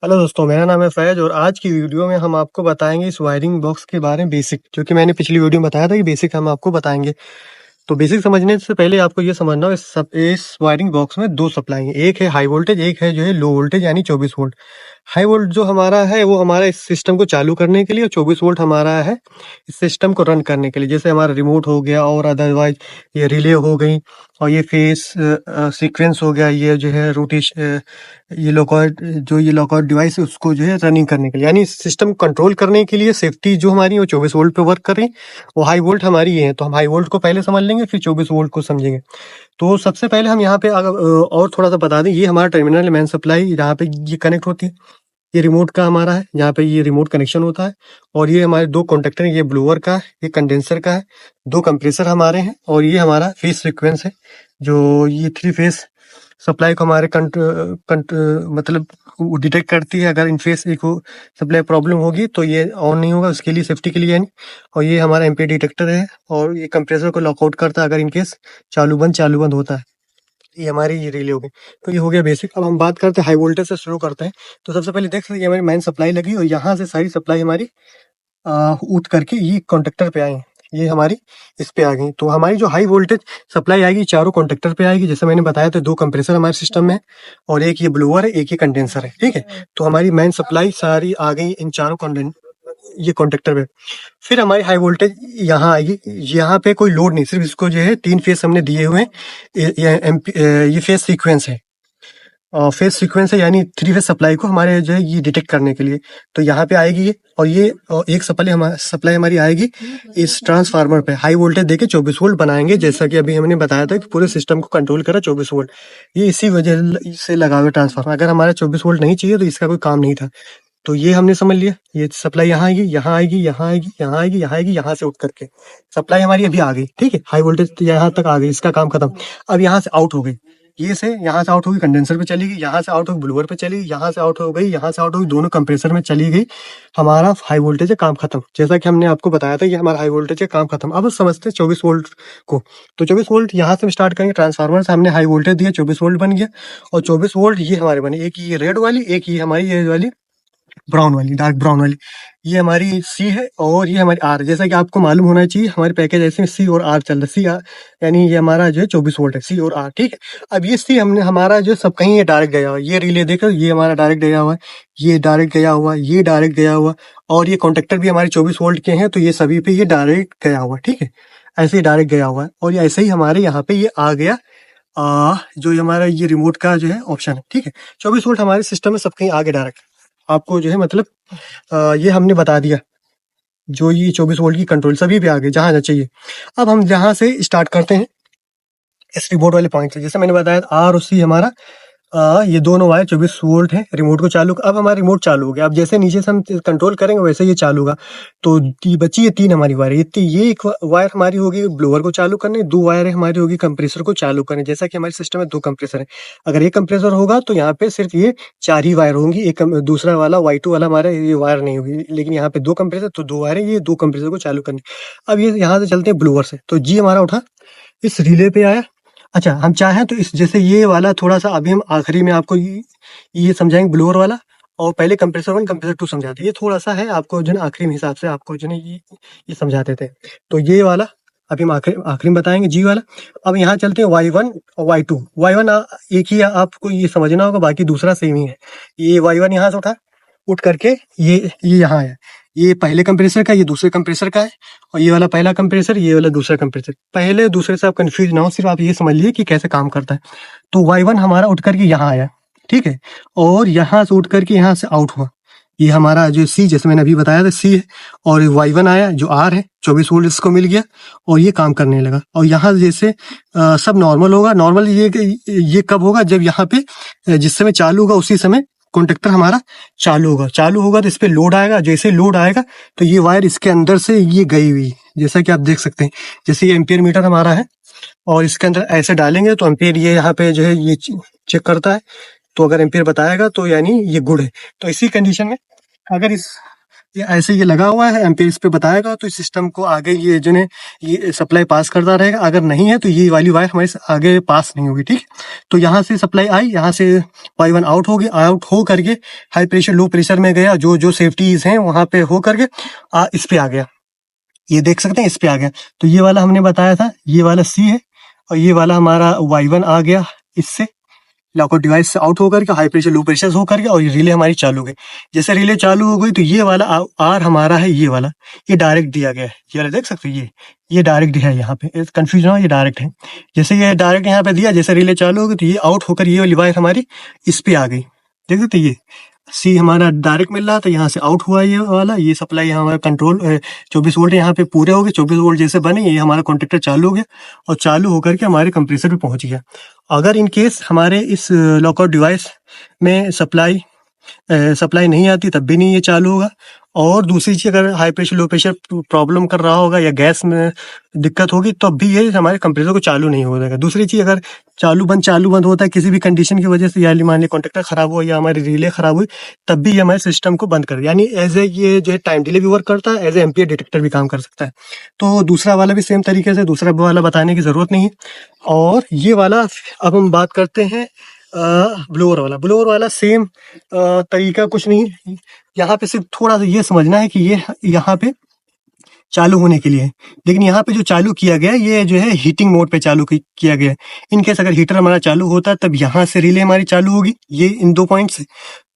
Hello दोस्तों, मेरा नाम है फैज और आज की वीडियो में हम आपको बताएंगे इस वायरिंग बॉक्स के बारे में बेसिक, जो कि मैंने पिछली वीडियो में बताया था कि बेसिक हम आपको बताएंगे। तो बेसिक समझने से पहले आपको ये समझना हो इस वायरिंग बॉक्स में दो सप्लाई है, एक है हाई वोल्टेज, एक है जो है लो वोल्टेज यानी 24 वोल्ट। हाई वोल्ट जो हमारा है वो हमारा इस सिस्टम को चालू करने के लिए, और 24 वोल्ट हमारा है इस सिस्टम को रन करने के लिए, जैसे हमारा रिमोट हो गया और अदरवाइज ये रिले हो गई और ये फेस सीक्वेंस हो गया, ये जो है रोटेशन, ये लॉकआउट डिवाइस है उसको जो है रनिंग करने के लिए, यानी सिस्टम कंट्रोल करने के लिए सेफ्टी जो हमारी है वो 24 वोल्ट पे वर्क कर रही है। वो हाई वोल्ट हमारी ये है, तो हम हाई वोल्ट को पहले समझ लेंगे फिर 24 वोल्ट को समझेंगे। तो सबसे पहले हम यहाँ पे अगर और थोड़ा सा बता दें, ये हमारा टर्मिनल मेन सप्लाई जहाँ पे ये कनेक्ट होती है, ये रिमोट का हमारा है, जहाँ पे ये रिमोट कनेक्शन होता है। और ये हमारे दो कॉन्टेक्टर हैं, ये ब्लोअर का है, ये कंडेंसर का है, दो कंप्रेसर हमारे हैं, और ये हमारा फेस सीक्वेंस है, जो ये थ्री फेस सप्लाई को हमारे मतलब डिटेक्ट करती है। अगर इन फेस एक सप्लाई प्रॉब्लम होगी तो ये ऑन नहीं होगा, उसके लिए सेफ्टी के लिए यानी। और ये हमारा एमपी डिटेक्टर है, और ये कंप्रेसर को लॉकआउट करता है अगर इन केस चालू बंद होता है। ये हमारी ये रिले हो गई। तो ये हो गया बेसिक। अब हम बात करते हैं हाई वोल्टेज से शुरू करते हैं। तो सबसे पहले देख सकते हैं ये हमारी मेन सप्लाई लगी और यहाँ से सारी सप्लाई हमारी उठ करके ये कॉन्टेक्टर पे आई, ये हमारी इस पे आ गई। तो हमारी जो हाई वोल्टेज सप्लाई आएगी चारों कॉन्टेक्टर पे आएगी, जैसे मैंने बताया था। दो कंप्रेसर हमारे सिस्टम में है और एक ये ब्लोअर है, एक ये कंडेंसर है, ठीक है। तो हमारी मेन सप्लाई सारी आ गई इन चारों ये कॉन्टेक्टर पे। फिर हमारी हाई वोल्टेज यहाँ आएगी, यहाँ पे कोई लोड नहीं, सिर्फ इसको जो है 3 फेस हमने दिए हुए हैं। ये फेस सीक्वेंस है, फेस सीक्वेंस है, यानी 3 फेस सप्लाई को हमारे जो है ये डिटेक्ट करने के लिए। तो यहाँ पे आएगी ये, और ये एक सप्लाई हमारी आएगी इस ट्रांसफार्मर पे, हाई वोल्टेज देके 24 वोल्ट बनाएंगे, जैसा कि अभी हमने बताया था कि पूरे सिस्टम को कंट्रोल करा 24 वोल्ट। ये इसी वजह से लगा हुआ ट्रांसफार्मर, अगर हमारा 24 वोल्ट नहीं चाहिए तो इसका कोई काम नहीं था। तो ये हमने समझ लिया, ये सप्लाई यहाँ आएगी, यहाँ आएगी, यहाँ आएगी, यहाँ आएगी, यहाँ आएगी, यहाँ से उठ करके सप्लाई हमारी अभी आ गई, ठीक है। हाई वोल्टेज यहाँ तक आ गई, इसका काम खत्म। अब यहाँ से आउट हो गई, ये से यहाँ से आउट होगी कंडेंसर पे चली गई, यहाँ से आउट होगी ब्लोअर पे चली गई, यहाँ से आउट हो गई, यहाँ से आउट होगी दोनों कंप्रेसर में चली गई। हमारा हाई वोल्टेज है, काम खत्म। जैसा कि हमने आपको बताया था, ये हमारा हाई वोल्टेज है, काम खत्म। अब समझते हैं 24 वोल्ट को। तो 24 वोल्ट यहाँ से स्टार्ट करेंगे, ट्रांसफार्मर से हमने हाई वोल्टेज दिया, 24 वोल्ट बन गया। और 24 वोल्ट ये हमारे बने, एक ये रेड वाली, एक ये हमारी ये वाली ब्राउन वाली, डार्क ब्राउन वाली, ये हमारी सी है और ये हमारी आर। जैसा कि आपको मालूम होना चाहिए, हमारे पैकेज ऐसे में सी और आर चल रहा है। सी आर यानी ये हमारा जो है 24 वोल्ट है, सी और आर, ठीक है। अब ये सी हमने हमारा जो सब कहीं ये डायरेक्ट गया हुआ है, ये रिले देखो, ये हमारा डायरेक्ट गया हुआ है, ये डायरेक्ट गया हुआ, ये डायरेक्ट गया हुआ, और ये कॉन्टेक्टर भी हमारे 24 वोल्ट के हैं, तो ये सभी पे ये डायरेक्ट गया हुआ, ठीक है। ऐसे ही डायरेक्ट गया हुआ है, और ये ऐसे ही हमारे यहाँ पे ये आ गया, जो ये हमारा ये रिमोट का जो है ऑप्शन है, ठीक है। 24 वोल्ट हमारे सिस्टम में सब कहीं आगे डायरेक्ट आपको जो है मतलब ये हमने बता दिया, जो ये 24 वोल्ट की कंट्रोल सभी पे आ गई जहां चाहिए। अब हम यहाँ से स्टार्ट करते हैं इस रिमोट वाले पॉइंट से। जैसे मैंने बताया आर और सी हमारा ये दोनों वायर 24 वोल्ट है, रिमोट को चालू। अब हमारा रिमोट चालू हो गया। अब जैसे नीचे से हम कंट्रोल करेंगे वैसे ये चालू होगा। तो बची ये 3 हमारी वायर, ये एक वायर हमारी होगी ब्लोअर को चालू करने, 2 वायर हमारी होगी कंप्रेसर को चालू करने। जैसा कि हमारे सिस्टम में 2 कंप्रेसर है, अगर एक कंप्रेसर होगा तो यहाँ पे सिर्फ ये 4 ही वायर होंगी, एक दूसरा वाला Y2 वाला हमारा ये वायर नहीं होगी। लेकिन यहाँ पे 2 कंप्रेसर तो 2 वायर है, ये 2 कंप्रेसर को चालू करने। अब ये यहाँ से चलते हैं ब्लोअर से, तो जी हमारा उठा इस रिले पे आया। अच्छा, हम चाहें तो इस जैसे ये वाला थोड़ा सा अभी हम आखिरी में आपको ये समझाएंगे ब्लोअर वाला, और पहले कंप्रेसर 1 कंप्रेसर 2 समझाते। ये थोड़ा सा है आपको जो है आखिरी में हिसाब से आपको जो है ये समझाते थे। तो ये वाला अभी हम आखिरी में बताएंगे, जी वाला। अब यहाँ चलते हैं Y1 और Y2। Y1 एक ही आपको ये समझना होगा, बाकी दूसरा सेम ही है। ये Y1 यहाँ से उठा, उठ करके ये यहाँ है, ये पहले कंप्रेसर का, ये दूसरे कंप्रेसर का है, और ये वाला पहला कंप्रेसर, ये वाला दूसरा कंप्रेसर। पहले दूसरे से आप कंफ्यूज ना हो, सिर्फ आप ये समझ लीजिए कि कैसे काम करता है। तो Y1 हमारा उठ करके यहाँ आया, ठीक है, और यहाँ से उठ करके यहाँ से आउट हुआ। ये हमारा जो सी, जैसे मैंने अभी बताया था, सी है। और Y1 आया जो आर है, 24 वोल्ट इसको मिल गया और ये काम करने लगा। और यहाँ जैसे सब नॉर्मल होगा। नॉर्मल ये कब होगा, जब यहाँ पे जिस समय चालू होगा उसी समय कॉन्टेक्टर हमारा चालू होगा। चालू होगा तो इस पे लोड आएगा, जैसे लोड आएगा तो ये वायर इसके अंदर से ये गई हुई, जैसा कि आप देख सकते हैं। जैसे ये एम्पियर मीटर हमारा है और इसके अंदर ऐसे डालेंगे तो एम्पियर ये यहाँ पे जो है ये चेक करता है। तो अगर एम्पियर बताएगा तो यानी ये गुड है। तो इसी कंडीशन में अगर इस ये ऐसे ये लगा हुआ है, एम्पेयर इस पे बताएगा, तो इस सिस्टम को आगे ये जो है ये सप्लाई पास करता रहेगा। अगर नहीं है तो ये वाली वायर हमारे आगे पास नहीं होगी, ठीक। तो यहाँ से सप्लाई आई, यहाँ से Y1 आउट हो गई, आउट हो करके हाई प्रेशर लो प्रेशर में गया, जो जो सेफ्टीज हैं वहां पे हो करके इस पे आ गया। ये देख सकते हैं, इस पे आ गया। तो ये वाला हमने बताया था, ये वाला C है, और ये वाला हमारा Y1 आ गया इससे लॉकआउट डिवाइस से आउट होकर के, हाई प्रेशर लो प्रेशर होकर के, और ये रिले हमारी चालू हो गई। जैसे रिले चालू हो गई तो ये वाला आर हमारा है, ये वाला ये डायरेक्ट दिया गया है। ये वाला देख सकते हो, ये डायरेक्ट है, यहाँ पे कंफ्यूजन हो, ये डायरेक्ट है। जैसे ये डायरेक्ट यहाँ पे दिया, जैसे रिले चालू हो गई तो ये आउट होकर ये वाली वायर हमारी इस पे आ गई। देख सकते ये सी हमारा डायरेक्ट मिल रहा था, यहाँ से आउट हुआ ये वाला, ये सप्लाई हमारा कंट्रोल 24 वोल्ट यहाँ पे पूरे हो गए। 24 वोल्ट जैसे बने, ये हमारा कॉन्टेक्टर चालू हो गया और चालू होकर के हमारे कंप्रेसर पे पहुंच गया। अगर इन केस हमारे इस लॉकआउट डिवाइस में सप्लाई नहीं आती तब भी नहीं ये चालू होगा। और दूसरी चीज, अगर high pressure low pressure problem कर रहा होगा या गैस में दिक्कत होगी तब भी ये हमारे कंप्रेसर को चालू नहीं हो जाएगा। दूसरी चीज, अगर चालू बंद होता है किसी भी कंडीशन की वजह से, या मान लीजिए कॉन्टेक्टर खराब हुआ या हमारी रिले खराब हुई, तब भी ये हमारे सिस्टम को बंद कर दे। यानी एज ए ये जो है टाइम डिले भी वर्क करता है, एज ए एम्पियर डिटेक्टर भी काम कर सकता है। तो दूसरा वाला भी सेम तरीके से, दूसरा वाला बताने की जरूरत नहीं है। और ये वाला अब हम बात करते हैं ब्लोअर वाला सेम तरीका कुछ नहीं है। यहाँ पे सिर्फ थोड़ा सा ये समझना है कि ये यहाँ पे चालू होने के लिए है, लेकिन यहाँ पे जो चालू किया गया है ये जो है हीटिंग मोड पे चालू किया गया है। इनकेस अगर हीटर हमारा चालू होता है तब यहाँ से रिले हमारी चालू होगी, ये इन 2 पॉइंट से,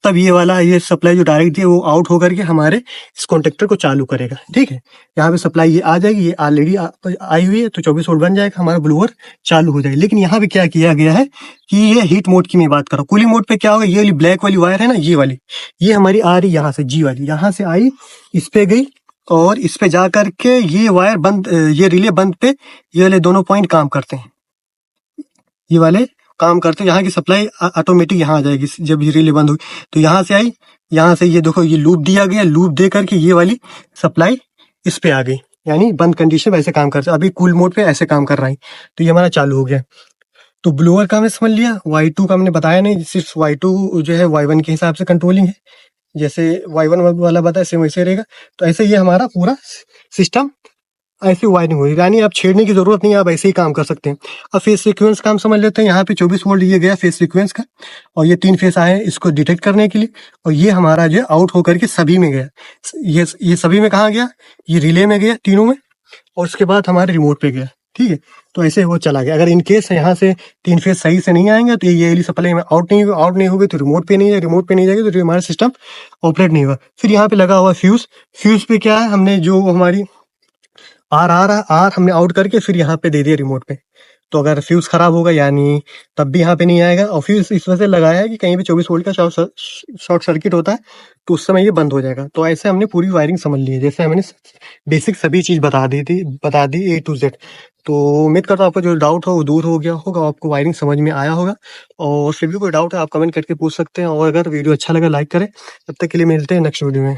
तब ये वाला ये सप्लाई जो डायरेक्ट है वो आउट होकर के हमारे इस कॉन्टेक्टर को चालू करेगा, ठीक है। यहाँ पे सप्लाई ये आ जाएगी, ये ऑलरेडी आई हुई है, तो 24 वोल्ट बन जाएगा, हमारा ब्लोअर चालू हो जाएगा। लेकिन यहाँ पे क्या किया गया है कि ये हीट मोड की मैं बात कर रहा हूँ। कूलिंग मोड पे क्या होगा, ये वाली ब्लैक वाली वायर है ना, ये वाली, ये हमारी आ रही यहाँ से, जी वाली यहाँ से आई, इस पे गई और इस पे जा करके ये वायर बंद, ये रिले बंद पे ये वाले दोनों पॉइंट काम करते हैं, ये वाले काम करते हैं। यहाँ की सप्लाई ऑटोमेटिक यहाँ आ जाएगी जब ये रिले बंद हुई, तो यहाँ से आई, यहाँ से ये देखो ये लूप दिया गया, लूप दे करके ये वाली सप्लाई इस पे आ गई, यानी बंद कंडीशन में ऐसे काम करते हैं। अभी कूल मोड पे ऐसे काम कर रहा है, तो ये हमारा चालू हो गया। तो ब्लोअर का हमने समझ लिया, Y2 का हमने बताया नहीं, सिर्फ Y2 जो है Y1 के हिसाब से कंट्रोलिंग है, जैसे Y1 वाला बताया सेम वैसे रहेगा। तो ऐसे ये हमारा पूरा सिस्टम ऐसी वायरिंग हुई, यानी आप छेड़ने की जरूरत नहीं है, आप ऐसे ही काम कर सकते हैं। अब फेस सीक्वेंस का हम समझ लेते हैं। यहाँ पे 24 वोल्ट ये गया फेस सीक्वेंस का, और ये 3 फेस आए हैं इसको डिटेक्ट करने के लिए, और ये हमारा जो आउट होकर के सभी में गया। ये सभी में कहाँ गया, ये रिले में गया तीनों में, और उसके बाद हमारे रिमोट पे गया, ठीक है। तो ऐसे वो चला गया। अगर इन केस यहाँ से 3 फेस सही से नहीं आएंगे तो ये वाली सप्लाई में आउट नहीं होगी, तो रिमोट पे नहीं जाएगी, रिमोट पे नहीं जाएगी तो हमारा सिस्टम ऑपरेट नहीं होगा। फिर यहाँ पे लगा हुआ फ्यूज पे क्या है, हमने जो हमारी आर हमने आउट करके फिर यहाँ पे दे दिया रिमोट पे। तो अगर फ्यूज खराब होगा यानी तब भी यहाँ पे नहीं आएगा। और फ्यूज इस वजह से लगाया है कि कहीं भी 24 वोल्ट का शॉर्ट सर्किट होता है तो उस समय ये बंद हो जाएगा। तो ऐसे हमने पूरी वायरिंग समझ ली है, जैसे हमने बेसिक सभी चीज बता दी A to Z। तो उम्मीद करता हूँ आपको जो डाउट हो वो दूर हो गया होगा, आपको वायरिंग समझ में आया होगा। और फिर भी कोई डाउट है आप कमेंट करके पूछ सकते हैं, और अगर वीडियो अच्छा लगा लाइक करें। तब तक के लिए मिलते हैं नेक्स्ट वीडियो में।